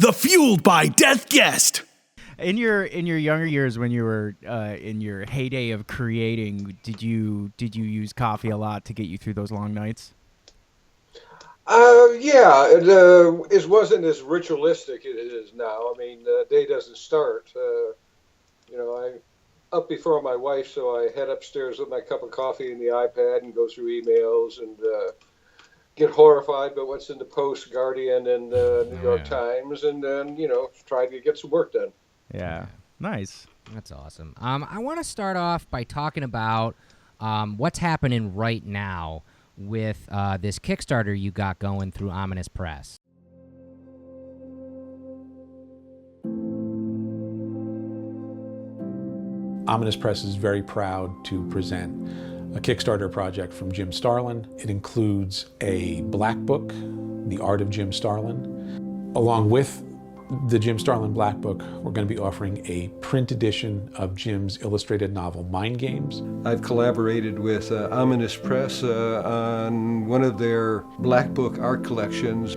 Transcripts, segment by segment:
The Fueled by Death guest. In your younger years, when you were in your heyday of creating, did you use coffee a lot to get you through those long nights? Yeah, it wasn't as ritualistic as it is now. I mean, the day doesn't start. I'm up before my wife, so I head upstairs with my cup of coffee and the iPad and go through emails and get horrified by what's in the Post, Guardian, and New York Times, and then, try to get some work done. Yeah, nice. That's awesome. I want to start off by talking about what's happening right now with this Kickstarter you got going through Ominous Press. Ominous Press is very proud to present a Kickstarter project from Jim Starlin. It includes a black book, The Art of Jim Starlin. Along with the Jim Starlin Black Book, we're going to be offering a print edition of Jim's illustrated novel, Mind Games. I've collaborated with Ominous Press on one of their Black Book art collections.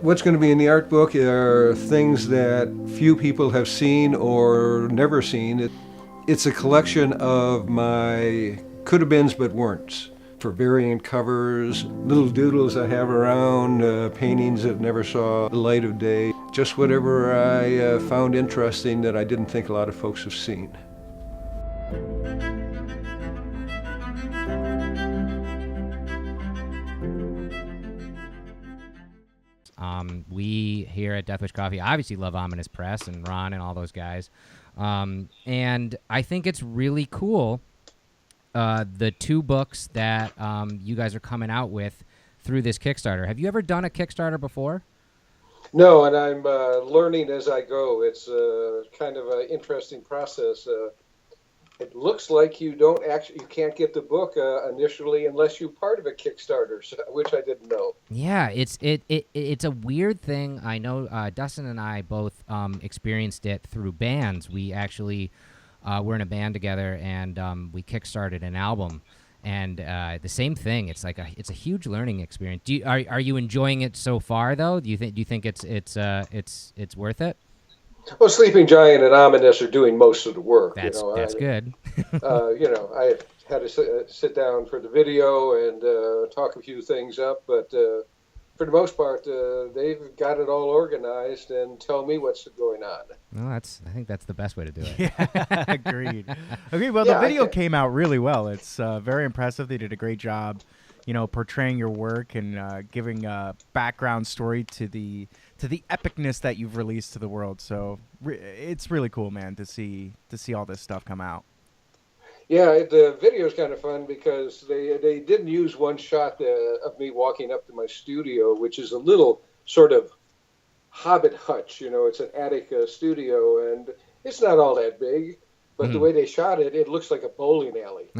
What's going to be in the art book are things that few people have seen or never seen. It's a collection of my could-have-beens but weren'ts, for variant covers, little doodles I have around, paintings that never saw the light of day, just whatever I found interesting that I didn't think a lot of folks have seen. We here at Death Wish Coffee obviously love Ominous Press and Ron and all those guys. And I think it's really cool, the two books that you guys are coming out with through this Kickstarter. Have you ever done a Kickstarter before? No, and I'm learning as I go. It's kind of an interesting process. It looks like you can't get the book initially unless you're part of a Kickstarter, which I didn't know. Yeah, it's a weird thing. I know Dustin and I both experienced it through bands. We actually were in a band together, and we Kickstarted an album. And the same thing. It's like it's a huge learning experience. Are you enjoying it so far though? Do you think it's worth it? Well, Sleeping Giant and Ominous are doing most of the work. That's good. I had to sit down for the video and talk a few things up, but for the most part, they've got it all organized and tell me what's going on. Well, I think that's the best way to do it. Yeah, agreed. Well, the video came out really well. It's very impressive. They did a great job, portraying your work and giving a background story to the epicness that you've released to the world. So it's really cool, man, to see all this stuff come out. Yeah, the video is kind of fun because they didn't use one shot of me walking up to my studio, which is a little sort of hobbit hutch. It's an attic studio, and it's not all that big. But the way they shot it, it looks like a bowling alley.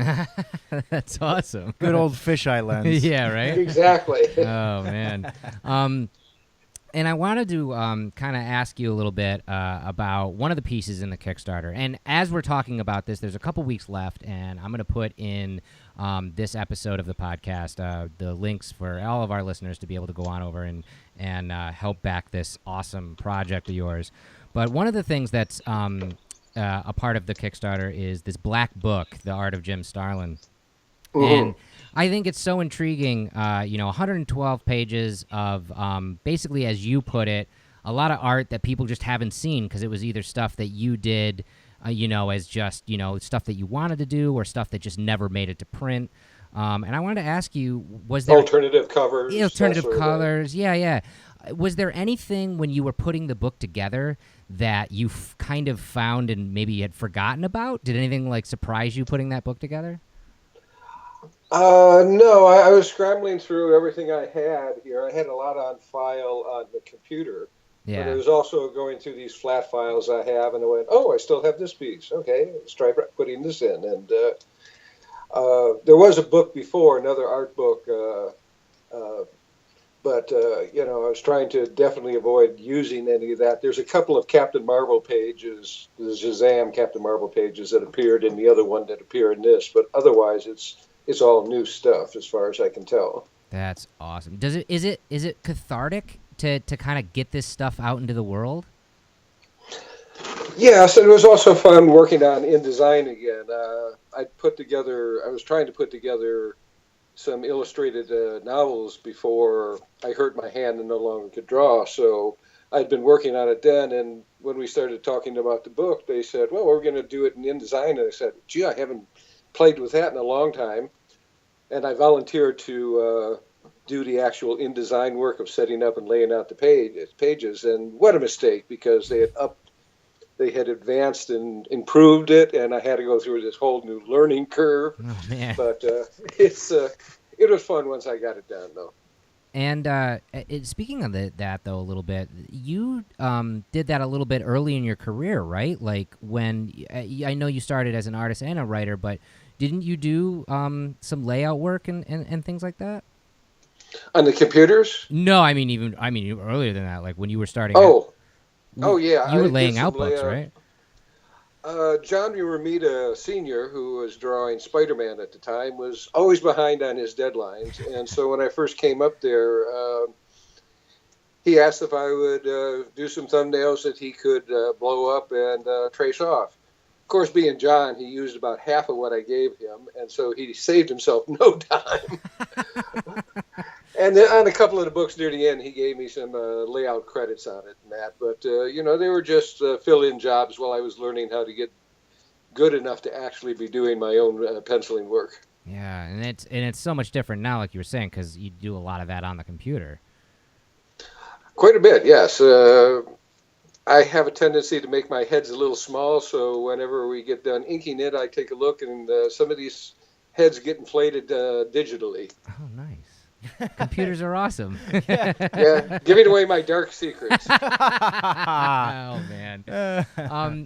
That's awesome. Good old fisheye lens. Yeah, right? Exactly. Oh, man. And I wanted to kind of ask you a little bit about one of the pieces in the Kickstarter. And as we're talking about this, there's a couple weeks left, and I'm going to put in this episode of the podcast the links for all of our listeners to be able to go on over and help back this awesome project of yours. But one of the things that's a part of the Kickstarter is this black book, The Art of Jim Starlin. Mm-hmm. And I think it's so intriguing, 112 pages of basically, as you put it, a lot of art that people just haven't seen because it was either stuff that you did, as just, stuff that you wanted to do or stuff that just never made it to print. And I wanted to ask you, was there... Alternative covers. Alternative colors, yeah. Was there anything when you were putting the book together that you kind of found and maybe had forgotten about? Did anything, surprise you putting that book together? No, I was scrambling through everything I had here. I had a lot on file on the computer. Yeah. But I was also going through these flat files I have, and I went, I still have this piece. Okay, let's try putting this in. And there was a book before, another art book, but I was trying to definitely avoid using any of that. There's a couple of Captain Marvel pages, the Shazam Captain Marvel pages that appeared in the other one that appear in this, but otherwise it's all new stuff as far as I can tell. That's awesome. Is it cathartic to kind of get this stuff out into the world? Yes, and it was also fun working on InDesign again. I was trying to put together some illustrated novels before I hurt my hand and no longer could draw. So I'd been working on it then, and when we started talking about the book, they said, well, we're going to do it in InDesign. And I said, gee, I haven't played with that in a long time. And I volunteered to do the actual InDesign work of setting up and laying out the pages. And what a mistake, because they had advanced and improved it, and I had to go through this whole new learning curve. Oh, man. But it was fun once I got it done, though. And speaking of that, though, a little bit, you did that a little bit early in your career, right? Like when I know you started as an artist and a writer, but didn't you do some layout work and things like that? On the computers? No, I mean even earlier than that, like when you were starting. Yeah. You were laying out books, right? John Romita Sr., who was drawing SpiderMan at the time, was always behind on his deadlines. And so when I first came up there, he asked if I would do some thumbnails that he could blow up and trace off. Of course, being John, he used about half of what I gave him, and so he saved himself no time. And then on a couple of the books near the end, he gave me some layout credits on it and that. But, they were just fill-in jobs while I was learning how to get good enough to actually be doing my own penciling work. Yeah, and it's so much different now, like you were saying, because you do a lot of that on the computer. Quite a bit, yes. I have a tendency to make my heads a little small, so whenever we get done inking it, I take a look, and some of these heads get inflated digitally. Oh, nice. Computers are awesome. Yeah, giving away my dark secrets. Oh, man.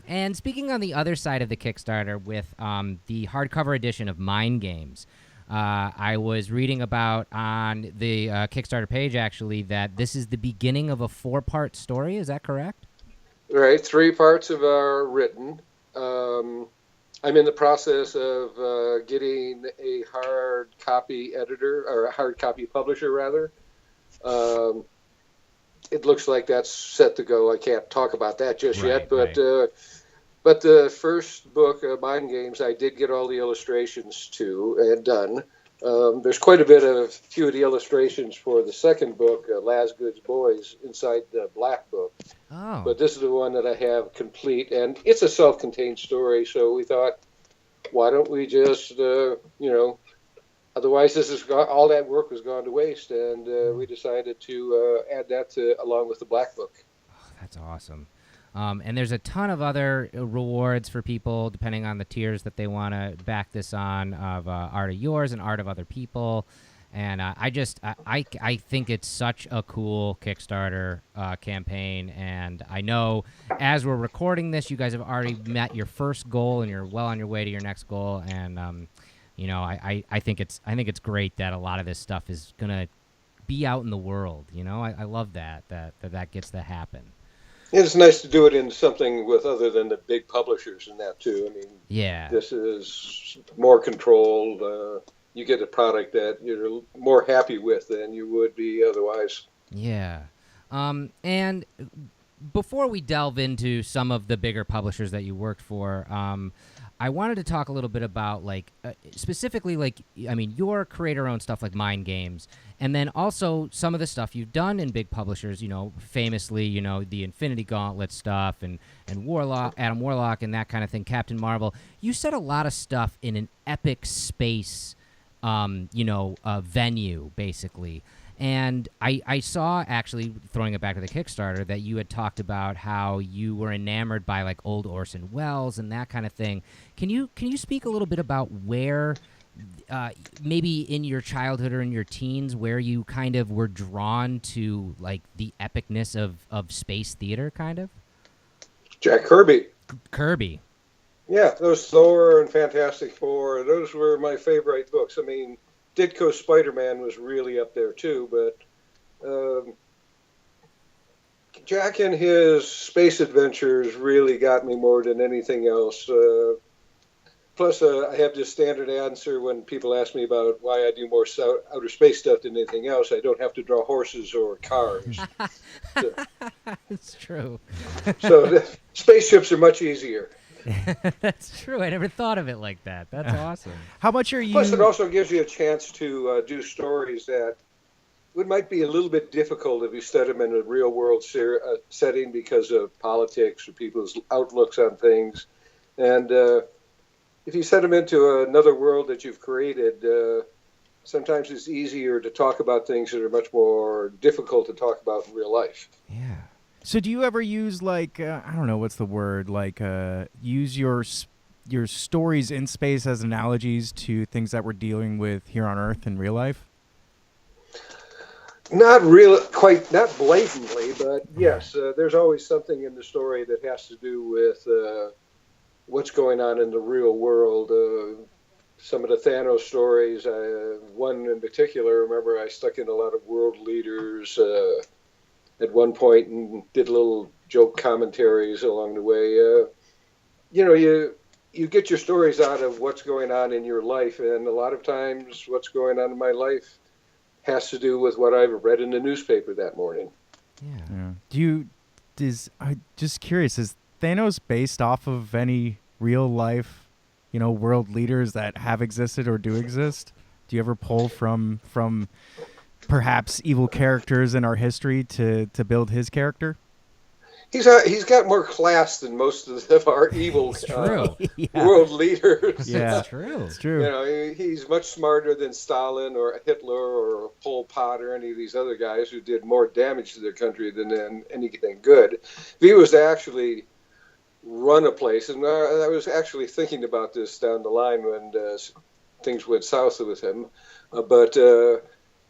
And speaking on the other side of the Kickstarter with the hardcover edition of Mind Games, I was reading about on the Kickstarter page, actually, that this is the beginning of a 4-part story. Is that correct? Right. 3 parts are written. I'm in the process of getting a hard copy editor, or a hard copy publisher, rather. It looks like that's set to go. I can't talk about that just yet, but but the first book, Mind Games, I did get all the illustrations to and done. There's quite a few of the illustrations for the second book, Lasgood's Boys, inside the black book. Oh. But this is the one that I have complete, and it's a self-contained story, so we thought, why don't we just, otherwise all that work was gone to waste, and we decided to add that along with the black book. Oh, that's awesome. And there's a ton of other rewards for people, depending on the tiers that they want to back this on, of art of yours and art of other people. And I think it's such a cool Kickstarter campaign. And I know as we're recording this, you guys have already met your first goal and you're well on your way to your next goal. And, I think it's great that a lot of this stuff is going to be out in the world. I love that gets to happen. It's nice to do it in something with other than the big publishers and that too. I mean, yeah, this is more controlled. You get a product that you're more happy with than you would be otherwise. Yeah. And before we delve into some of the bigger publishers that you worked for, I wanted to talk a little bit about, specifically, your creator-owned stuff like Mind Games, and then also some of the stuff you've done in big publishers, famously, the Infinity Gauntlet stuff and Warlock, Adam Warlock, and that kind of thing, Captain Marvel. You set a lot of stuff in an epic space, venue, basically. And I saw, actually, throwing it back to the Kickstarter, that you had talked about how you were enamored by old Orson Welles and that kind of thing. Can you speak a little bit about where, maybe in your childhood or in your teens, where you kind of were drawn to the epicness of space theater, kind of? Jack Kirby. Kirby. Yeah, those Thor and Fantastic Four, those were my favorite books. I mean, Ditko's SpiderMan was really up there too, but Jack and his space adventures really got me more than anything else. Plus, I have this standard answer when people ask me about why I do more outer space stuff than anything else. I don't have to draw horses or cars. It's true. So spaceships are much easier. That's true. I never thought of it like that. That's awesome. How much are you? Plus, it also gives you a chance to do stories that might be a little bit difficult if you study them in a real-world setting because of politics or people's outlooks on things. And if you set them into another world that you've created, sometimes it's easier to talk about things that are much more difficult to talk about in real life. Yeah. So do you ever use, like, I don't know, what's the word, like, use your stories in space as analogies to things that we're dealing with here on Earth in real life? Not blatantly, but yes, there's always something in the story that has to do with what's going on in the real world. Some of the Thanos stories, one in particular, remember I stuck in a lot of world leaders at one point and did little joke commentaries along the way. You get your stories out of what's going on in your life, and a lot of times what's going on in my life has to do with what I've read in the newspaper that morning. Yeah. I'm just curious, is Thanos based off of any real life, world leaders that have existed or do exist? Do you ever pull from perhaps evil characters in our history to build his character? He's got more class than most of our evil world leaders. Yeah, it's true. It's true. He's much smarter than Stalin or Hitler or Pol Pot or any of these other guys who did more damage to their country than anything good. If he was to actually run a place, and I was actually thinking about this down the line when things went south with him, but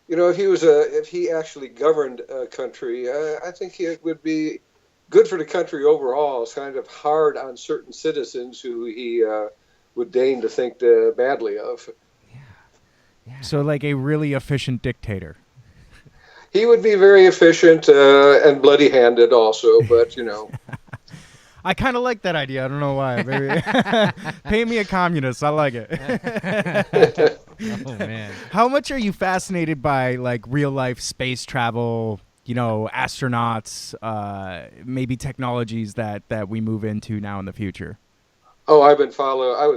if he actually governed a country, I think it would be good for the country overall. It's kind of hard on certain citizens who he would deign to think badly of. Yeah. So like a really efficient dictator. He would be very efficient and bloody-handed also, but, I kind of like that idea. I don't know why. Maybe pay me a communist. I like it. Oh, man. How much are you fascinated by, like, real-life space travel, astronauts, maybe technologies that we move into now in the future? Oh, I was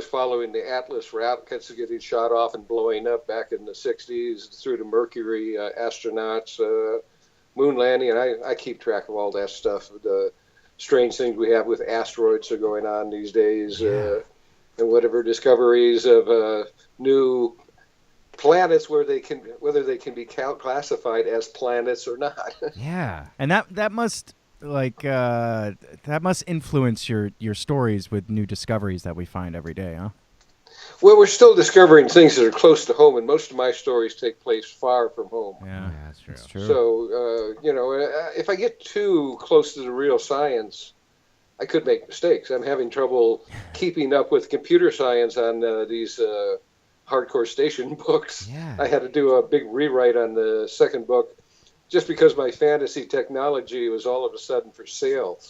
following the Atlas rockets getting shot off and blowing up back in the 60s through the Mercury astronauts, moon landing, and I keep track of all that stuff. The strange things we have with asteroids are going on these days, and whatever discoveries of new planets whether they can be classified as planets or not. Yeah, and that must influence your stories with new discoveries that we find every day, huh? Well, we're still discovering things that are close to home, and most of my stories take place far from home. Yeah, that's true. That's true. So, if I get too close to the real science, I could make mistakes. I'm having trouble keeping up with computer science on these hardcore station books. Yeah. I had to do a big rewrite on the second book just because my fantasy technology was all of a sudden for sale.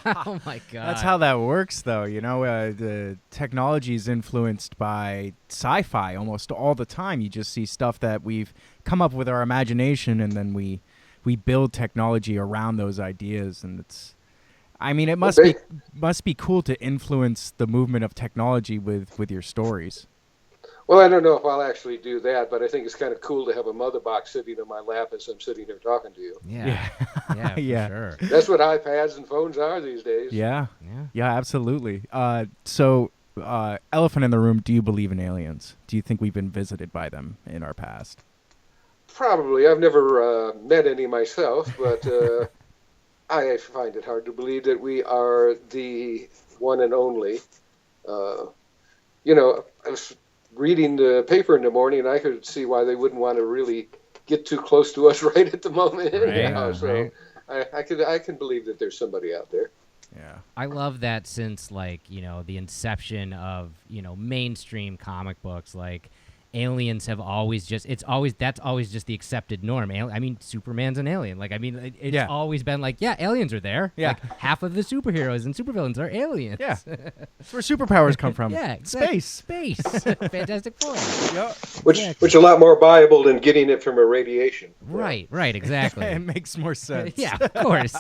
Oh, my God. That's how that works, though. The technology is influenced by sci-fi almost all the time. You just see stuff that we've come up with our imagination, and then we build technology around those ideas. And it must be cool to influence the movement of technology with your stories. Well, I don't know if I'll actually do that, but I think it's kind of cool to have a mother box sitting on my lap as I'm sitting here talking to you. Yeah, for sure. That's what iPads and phones are these days. Yeah, absolutely. So, elephant in the room, do you believe in aliens? Do you think we've been visited by them in our past? Probably. I've never met any myself, but I find it hard to believe that we are the one and only. I was reading the paper in the morning, and I could see why they wouldn't want to really get too close to us right at the moment. Right. I can believe that there's somebody out there. Yeah, I love that since the inception of mainstream comic books, aliens have always just that's always just the accepted norm. I mean, Superman's an alien. Like, I mean, it's always been like, yeah, aliens are there. Yeah. Like, half of the superheroes and supervillains are aliens. Yeah. That's where superpowers come from. Yeah, exactly. Space. Fantastic Four. Yep. Which a lot more viable than getting it from irradiation. Right, exactly. It makes more sense. Yeah, of course.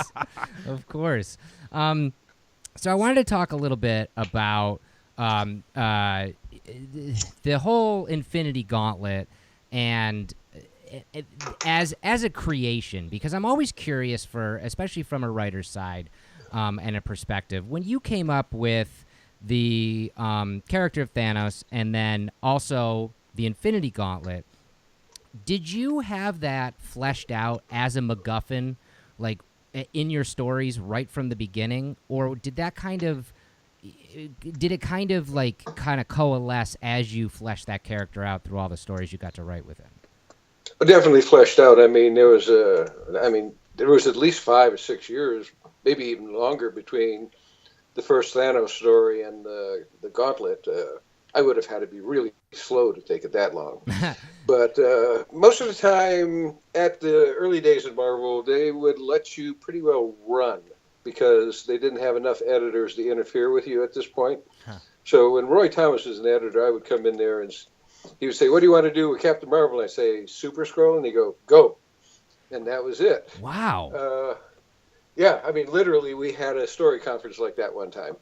Of course. So I wanted to talk a little bit about the whole Infinity Gauntlet and as a creation, because I'm always curious especially from a writer's side and a perspective, when you came up with the character of Thanos and then also the Infinity Gauntlet, did you have that fleshed out as a MacGuffin, like in your stories right from the beginning, or did it kind of coalesce as you fleshed that character out through all the stories you got to write with him? Definitely fleshed out. I mean, there was at least 5 or 6 years, maybe even longer, between the first Thanos story and the Gauntlet. I would have had to be really slow to take it that long. But most of the time, at the early days of Marvel, they would let you pretty well run because they didn't have enough editors to interfere with you at this point. Huh. So when Roy Thomas was an editor, I would come in there and he would say, "What do you want to do with Captain Marvel?" And I say, "Super Scroll," and he'd go. And that was it. Wow. Yeah, I mean, literally, we had a story conference like that one time.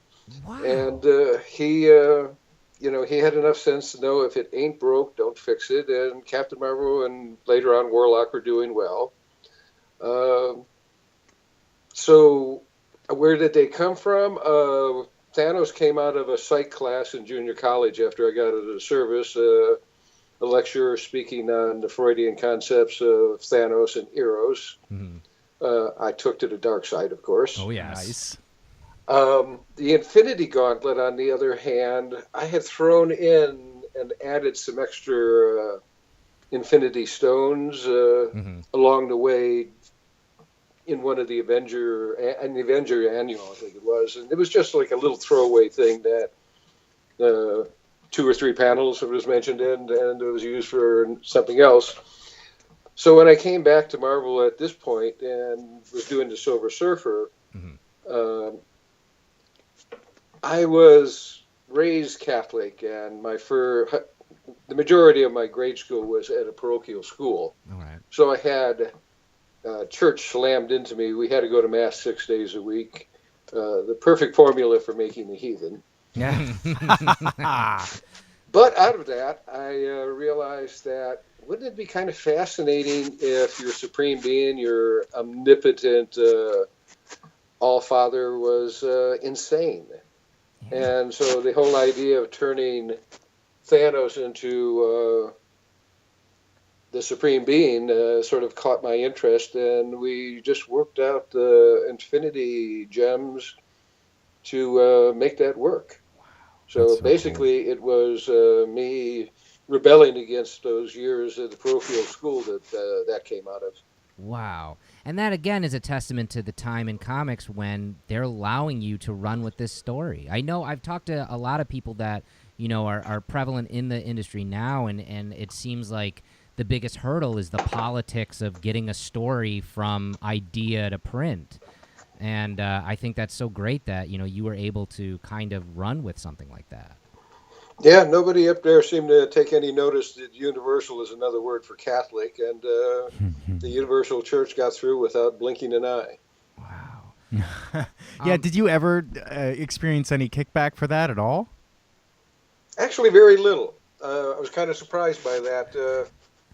Wow. And he had enough sense to know if it ain't broke, don't fix it. And Captain Marvel and later on Warlock were doing well. So where did they come from? Thanos came out of a psych class in junior college after I got out of the service. A lecturer speaking on the Freudian concepts of Thanos and Eros. Mm-hmm. I took to the dark side, of course. Oh, yeah. Nice. The Infinity Gauntlet, on the other hand, I had thrown in and added some extra Infinity Stones along the way in one of the Avenger Annual, I think it was. And it was just like a little throwaway thing that 2 or 3 panels was mentioned in, and it was used for something else. So when I came back to Marvel at this point and was doing the Silver Surfer, I was raised Catholic, and the majority of my grade school was at a parochial school. All right. So I had church slammed into me. We had to go to Mass 6 days a week. The perfect formula for making a heathen. Yeah. But out of that, I realized that wouldn't it be kind of fascinating if your supreme being, your omnipotent All-Father was insane? Yeah. And so the whole idea of turning Thanos into the supreme being sort of caught my interest, and we just worked out the Infinity Gems to make that work. So basically, cool. It was me rebelling against those years at the parochial school that came out of. Wow. And that, again, is a testament to the time in comics when they're allowing you to run with this story. I know I've talked to a lot of people that, are prevalent in the industry now, and it seems like the biggest hurdle is the politics of getting a story from idea to print. And I think that's so great that, you were able to kind of run with something like that. Yeah, nobody up there seemed to take any notice that Universal is another word for Catholic, and the Universal Church got through without blinking an eye. Wow. Yeah, did you ever experience any kickback for that at all? Actually, very little. I was kind of surprised by that.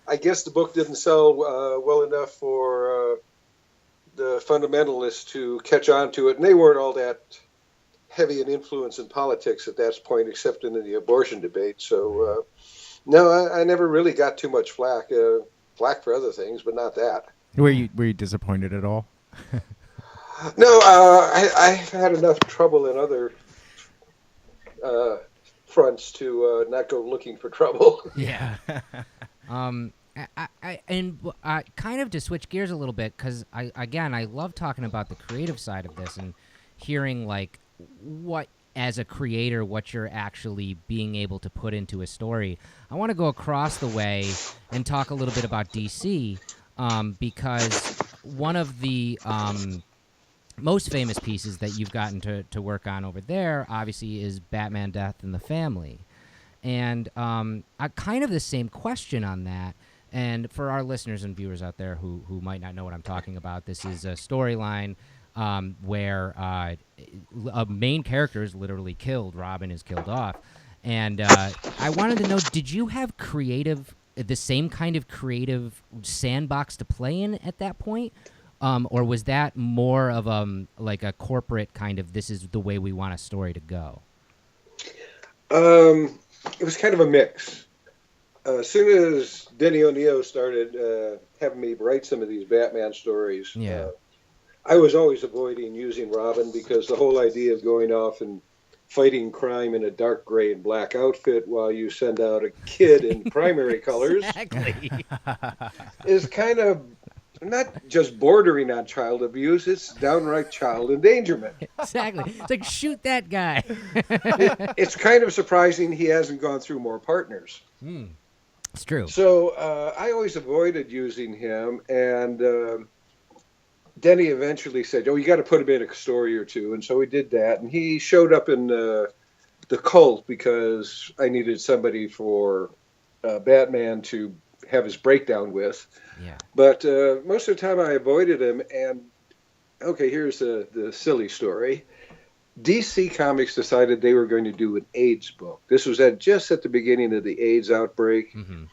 I guess the book didn't sell well enough for the fundamentalists to catch on to it, and they weren't all that heavy an influence in politics at that point, except in the abortion debate. So, no, I never really got too much flack. Flack for other things, but not that. Were you disappointed at all? No, I had enough trouble in other fronts to not go looking for trouble. Yeah. I kind of to switch gears a little bit, because I love talking about the creative side of this and hearing like what as a creator what you're actually being able to put into a story. I want to go across the way and talk a little bit about DC, because one of the most famous pieces that you've gotten to work on over there, obviously, is Batman: Death in the Family. And kind of the same question on that. And for our listeners and viewers out there who might not know what I'm talking about, this is a storyline where a main character is literally killed. Robin is killed off. And I wanted to know, did you have the same kind of creative sandbox to play in at that point? Or was that more of like a corporate kind of, this is the way we want a story to go? It was kind of a mix. As soon as Denny O'Neil started having me write some of these Batman stories, I was always avoiding using Robin, because the whole idea of going off and fighting crime in a dark gray and black outfit while you send out a kid in primary colors is kind of not just bordering on child abuse, it's downright child endangerment. Exactly. It's like, shoot that guy. It's kind of surprising he hasn't gone through more partners. It's true. So I always avoided using him, and Denny eventually said, you got to put him in a story or two, and so we did that, and he showed up in the Cult because I needed somebody for Batman to have his breakdown with. Yeah. But most of the time I avoided him, and okay, here's the silly story. DC Comics decided they were going to do an AIDS book. This was just at the beginning of the AIDS outbreak. Mm-hmm.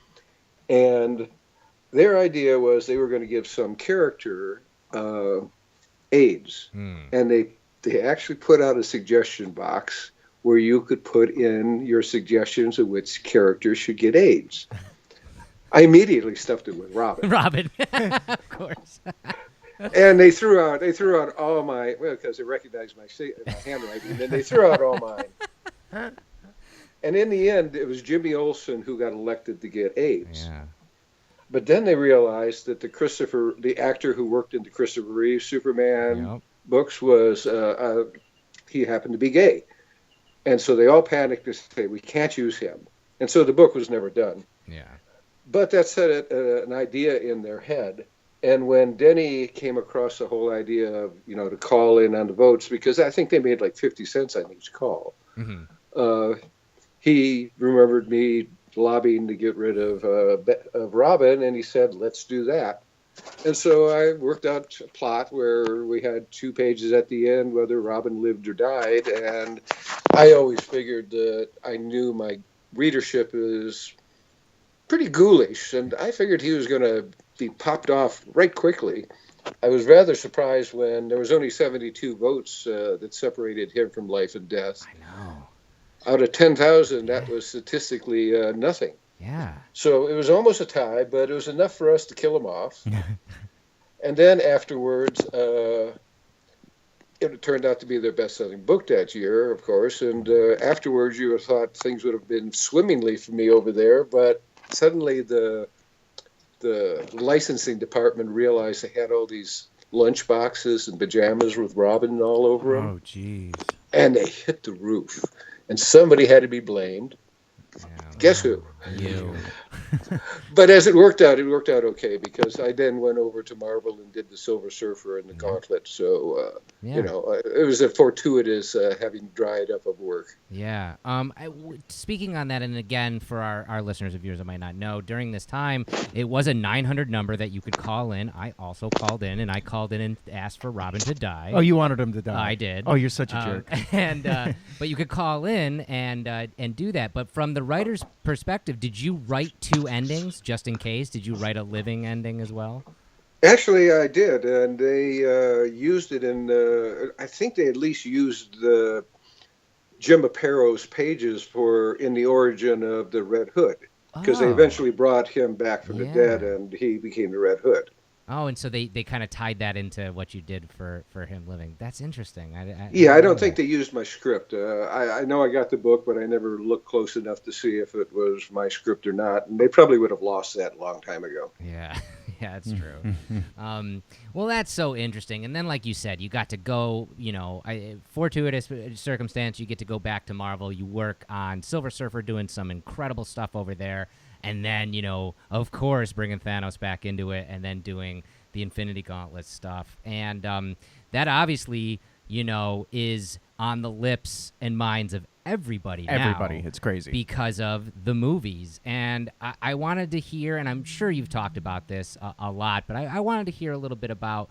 And their idea was they were going to give some character AIDS. And they actually put out a suggestion box where you could put in your suggestions of which character should get AIDS. I immediately stuffed it with Robin. Robin, of course. And they threw out all my, because they recognized my handwriting, and then they threw out all mine. And in the end, it was Jimmy Olsen who got elected to get AIDS. Yeah. But then they realized that the actor who worked in the Christopher Reeve Superman books was, he happened to be gay. And so they all panicked and said, we can't use him. And so the book was never done. Yeah. But that set an idea in their head. And when Denny came across the whole idea of, to call in on the votes, because I think they made like 50 cents on each call, he remembered me lobbying to get rid of Robin, and he said, let's do that. And so I worked out a plot where we had 2 pages at the end, whether Robin lived or died. And I always figured that I knew my readership is pretty ghoulish, and I figured he was going to be popped off right quickly. I was rather surprised when there was only 72 votes that separated him from life and death. I know. Out of 10,000, that was statistically nothing. Yeah. So it was almost a tie, but it was enough for us to kill him off. And then afterwards, it turned out to be their best-selling book that year, of course. And afterwards, you would have thought things would have been swimmingly for me over there, but suddenly the licensing department realized they had all these lunch boxes and pajamas with Robin all over them. Oh, jeez. And they hit the roof. And somebody had to be blamed. Guess who? You. But as it worked out okay, because I then went over to Marvel and did the Silver Surfer and the Gauntlet. So, it was a fortuitous having dried up of work. Yeah. Speaking on that, and again, for our listeners and viewers that might not know, during this time, it was a 900 number that you could call in. I also called in, and I called in and asked for Robin to die. Oh, you wanted him to die. I did. Oh, you're such a jerk. And but you could call in and do that. But from the writer's perspective, did you write 2 endings just in case? Did you write a living ending as well? Actually, I did, and they used it in. I think they at least used the Jim Apparo's pages in the origin of the Red Hood, because they eventually brought him back from the dead, and he became the Red Hood. Oh, and so they kind of tied that into what you did for him living. That's interesting. I don't think they used my script. I know I got the book, but I never looked close enough to see if it was my script or not. And they probably would have lost that a long time ago. Yeah. Yeah, it's true. Well, that's so interesting. And then, like you said, you got to go, fortuitous circumstance, you get to go back to Marvel. You work on Silver Surfer doing some incredible stuff over there. And then, of course, bringing Thanos back into it and then doing the Infinity Gauntlet stuff. And that obviously, is on the lips and minds of everybody now. Everybody. It's crazy. Because of the movies. And I wanted to hear, and I'm sure you've talked about this a lot, but I wanted to hear a little bit about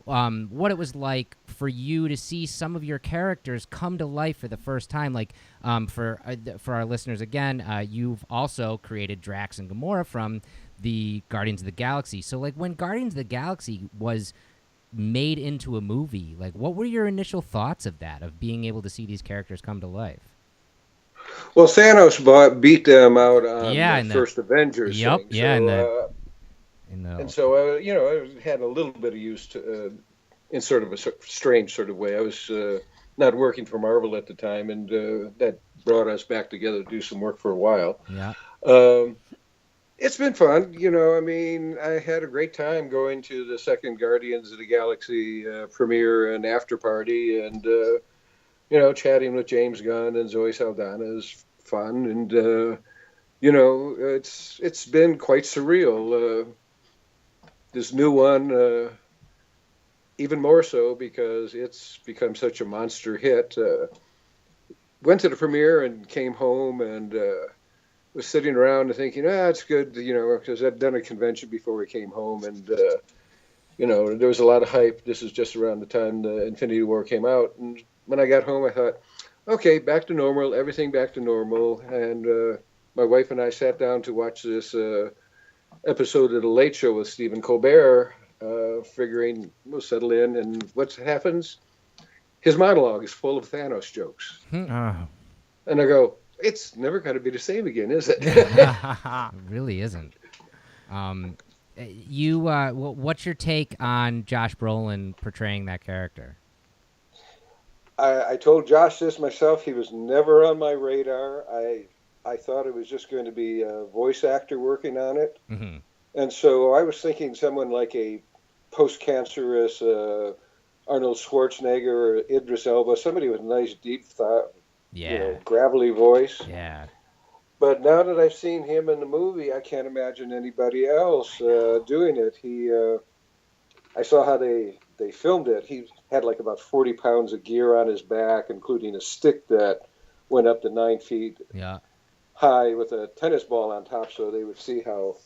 what it was like for you to see some of your characters come to life for the first time. Like for our listeners, again, you've also created Drax and Gamora from the Guardians of the Galaxy. So like when Guardians of the Galaxy was made into a movie, like what were your initial thoughts of that, of being able to see these characters come to life? Well, Thanos beat them out on the first Avengers. Yep. Thing. Yeah. And so, I had a little bit of use to, in sort of a strange sort of way. I was not working for Marvel at the time, and that brought us back together to do some work for a while. Yeah. It's been fun. I had a great time going to the second Guardians of the Galaxy premiere and after party, and, chatting with James Gunn and Zoe Saldana is fun. And, it's been quite surreal. This new one, even more so because it's become such a monster hit. Went to the premiere and came home and was sitting around and thinking, it's good, because I'd done a convention before we came home. And, there was a lot of hype. This is just around the time the Infinity War came out. And when I got home, I thought, okay, back to normal, everything back to normal. And my wife and I sat down to watch this episode of The Late Show with Stephen Colbert, figuring we'll settle in, and what happens? His monologue is full of Thanos jokes. And I go, it's never going to be the same again, is it? It really isn't. What's your take on Josh Brolin portraying that character? I told Josh this myself. He was never on my radar. I thought it was just going to be a voice actor working on it. Mm-hmm. And so I was thinking someone like a post-cancerous Arnold Schwarzenegger or Idris Elba, somebody with a nice, deep, gravelly voice. Yeah. But now that I've seen him in the movie, I can't imagine anybody else doing it. I saw how they filmed it. He had like about 40 pounds of gear on his back, including a stick that went up to 9 feet. Yeah. High with a tennis ball on top, so they would see how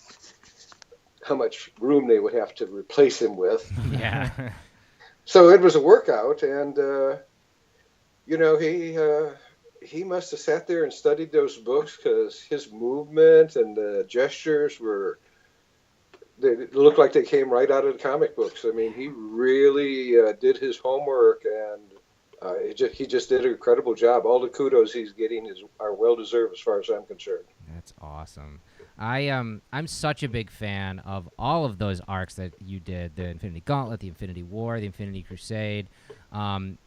much room they would have to replace him with. Yeah. So it was a workout, and he must have sat there and studied those books, because his movement and the gestures they looked like they came right out of the comic books. I mean, he really did his homework, and he just did an incredible job. All the kudos he's getting are well deserved, as far as I'm concerned. That's awesome. I'm such a big fan of all of those arcs that you did: the Infinity Gauntlet, the Infinity War, the Infinity Crusade, and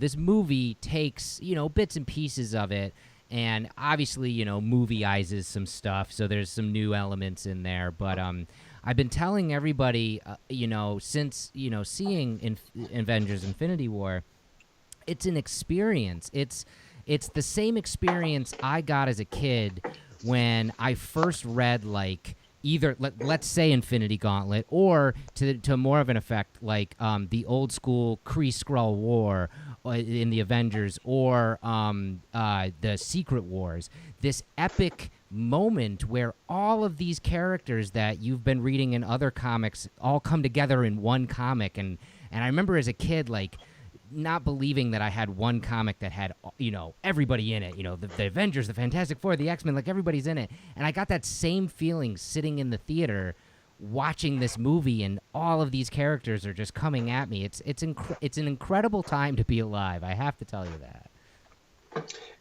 this movie takes bits and pieces of it, and obviously movieizes some stuff. So there's some new elements in there, but I've been telling everybody, since seeing Avengers Infinity War. It's an experience. It's the same experience I got as a kid when I first read, like, either let's say Infinity Gauntlet, or to more of an effect like the old school Kree-Skrull War in the Avengers, or the Secret Wars. This epic moment where all of these characters that you've been reading in other comics all come together in one comic, and I remember as a kid, like, not believing that I had one comic that had, everybody in it, the Avengers, the Fantastic Four, the X-Men, like everybody's in it. And I got that same feeling sitting in the theater watching this movie, and all of these characters are just coming at me. It's an incredible time to be alive. I have to tell you that.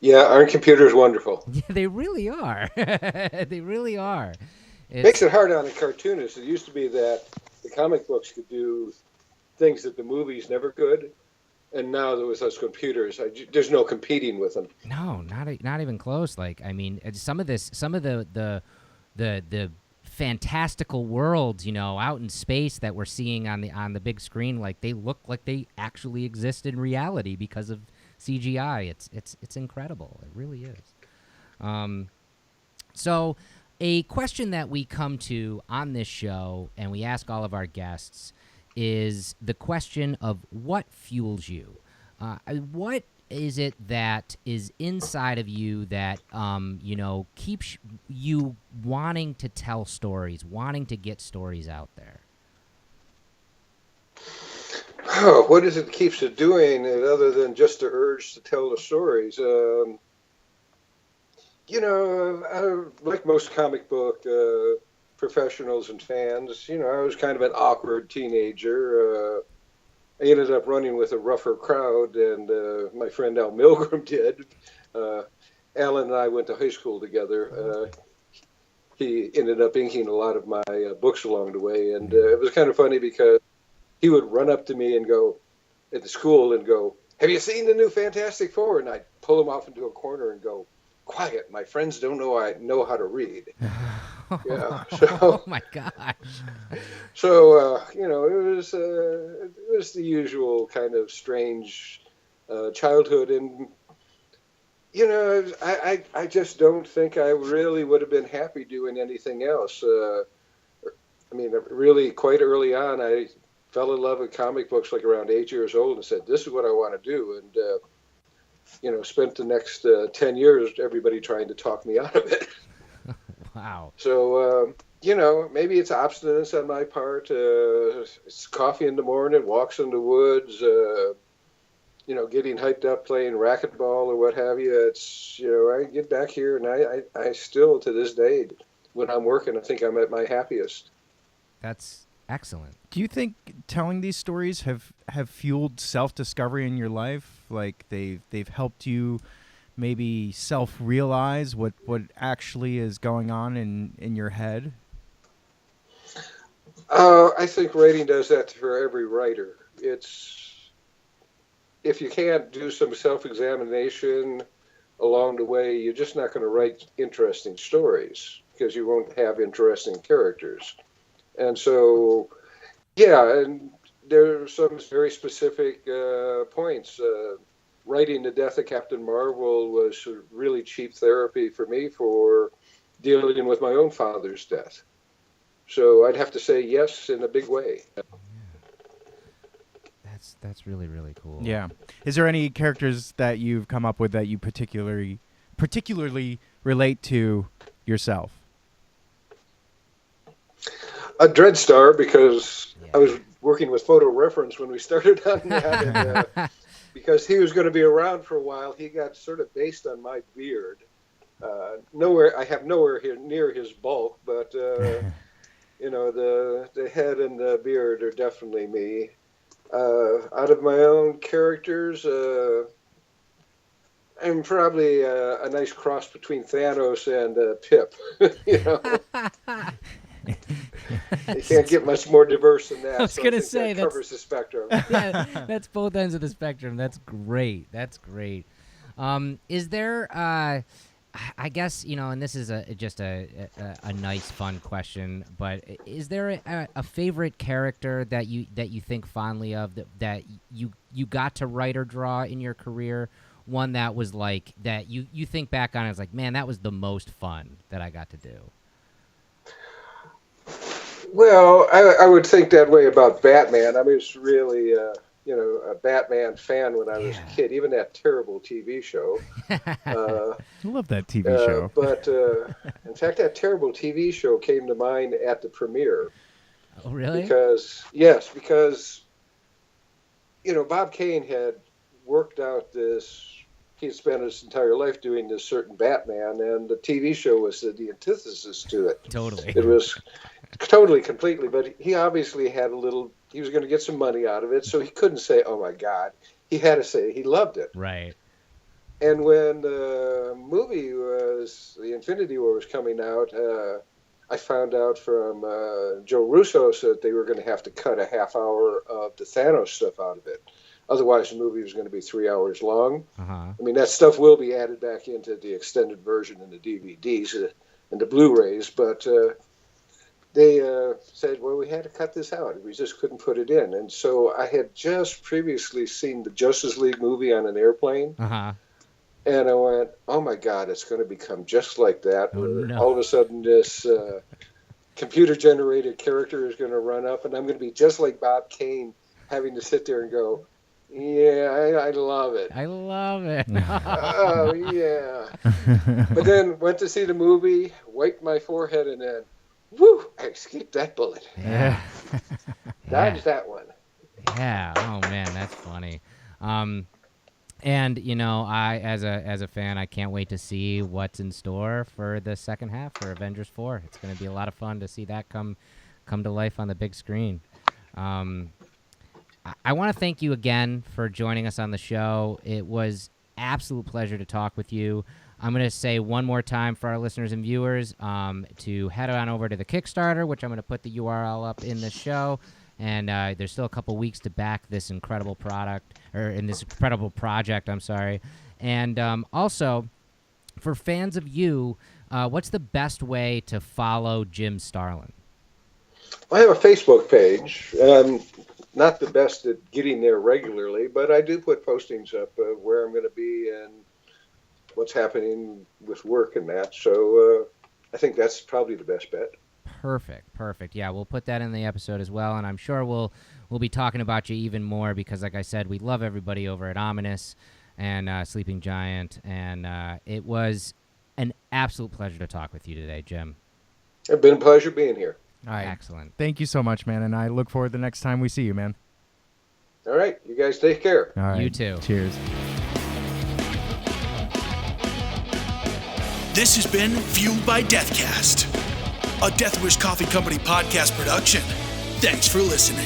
Yeah, our computer is wonderful. Yeah, they really are. They really are. Makes it hard on the cartoonists. It used to be that the comic books could do things that the movies never could. And now there was those computers. There's no competing with them. No, not even close. Like, I mean, some of the fantastical worlds, out in space that we're seeing on the big screen, like they look like they actually exist in reality because of CGI. It's incredible. It really is. So a question that we come to on this show and we ask all of our guests is the question of what fuels you. What is it that is inside of you that keeps you wanting to tell stories, wanting to get stories out there? Oh, what is it that keeps it doing it other than just the urge to tell the stories? Like most comic book professionals and fans, I was kind of an awkward teenager. I ended up running with a rougher crowd, and my friend Al Milgram did. Alan and I went to high school together. He ended up inking a lot of my books along the way, and it was kind of funny because he would run up to me and go, at the school, and go, "Have you seen the new Fantastic Four?" And I'd pull him off into a corner and go, "Quiet, my friends don't know I know how to read." Yeah. So, oh my gosh. So it was the usual kind of strange childhood, and I just don't think I really would have been happy doing anything else. Really, quite early on, I fell in love with comic books like around 8 years old, and said, "This is what I want to do," and spent the next 10 years everybody trying to talk me out of it. Wow. So, maybe it's obstinance on my part. It's coffee in the morning, walks in the woods, getting hyped up playing racquetball or what have you. It's, I get back here and I still, to this day, when I'm working, I think I'm at my happiest. That's excellent. Do you think telling these stories have fueled self-discovery in your life? Like they've helped you maybe self-realize what actually is going on in your head? I think writing does that for every writer. If you can't do some self-examination along the way, you're just not going to write interesting stories because you won't have interesting characters. And so, and there are some very specific points. Writing the death of Captain Marvel was really cheap therapy for me for dealing with my own father's death. So I'd have to say yes in a big way. That's really, really cool. Yeah. Is there any characters that you've come up with that you particularly relate to yourself? A Dreadstar, because I was working with Photo Reference when we started on that. And, because he was going to be around for a while, he got sort of based on my beard. I have nowhere here near his bulk, but the head and the beard are definitely me. Out of my own characters, I'm probably a nice cross between Thanos and Pip. You can't get much more diverse than that. I was going to say that covers the spectrum. Yeah, that's both ends of the spectrum. That's great. Is there, I guess, and this is just a nice, fun question, but is there a favorite character that you think fondly of that you got to write or draw in your career? One that was like that you think back on as like, man, that was the most fun that I got to do. Well, I would think that way about Batman. I was really, a Batman fan when I was a kid, even that terrible TV show. I love that TV show. But, in fact, that terrible TV show came to mind at the premiere. Oh, really? Because, Bob Kane had worked out this, he had spent his entire life doing this certain Batman, and the TV show was the antithesis to it. Totally. It was totally, completely, but he obviously had he was going to get some money out of it, so he couldn't say, "Oh my God." He had to say he loved it. Right. And when the movie the Infinity War was coming out, I found out from Joe Russo that they were going to have to cut a half hour of the Thanos stuff out of it. Otherwise, the movie was going to be 3 hours long. Uh-huh. I mean, that stuff will be added back into the extended version and the DVDs and the Blu-rays, but they said, well, we had to cut this out. We just couldn't put it in. And so I had just previously seen the Justice League movie on an airplane. Uh-huh. And I went, oh, my God, it's going to become just like that. Oh, no. All of a sudden, this computer-generated character is going to run up, and I'm going to be just like Bob Kane, having to sit there and go, yeah, I love it. I love it. Oh, yeah. But then went to see the movie, wiped my forehead, and then, whoo, I escaped that bullet. Yeah. Dodged that one. Yeah. Oh man, that's funny. And you know, I as a fan, I can't wait to see what's in store for the second half for Avengers 4. It's going to be a lot of fun to see that come to life on the big screen. I want to thank you again for joining us on the show. It was absolute pleasure to talk with you. I'm going to say one more time for our listeners and viewers to head on over to the Kickstarter, which I'm going to put the URL up in the show. And there's still a couple weeks to back this incredible product, or in this incredible project, I'm sorry. And also, for fans of you, what's the best way to follow Jim Starlin? I have a Facebook page. Not the best at getting there regularly, but I do put postings up of where I'm going to be and what's happening with work and that. So I think that's probably the best bet. Perfect. Yeah, we'll put that in the episode as well, and I'm sure we'll be talking about you even more because, like I said, we love everybody over at Ominous and Sleeping Giant, and it was an absolute pleasure to talk with you today, Jim. It's been a pleasure being here. All right. Excellent. Thank you so much, man, and I look forward to the next time we see you, man. All right. You guys take care. All right. You too. Cheers. This has been Fueled by Deathcast, a Death Wish Coffee Company podcast production. Thanks for listening.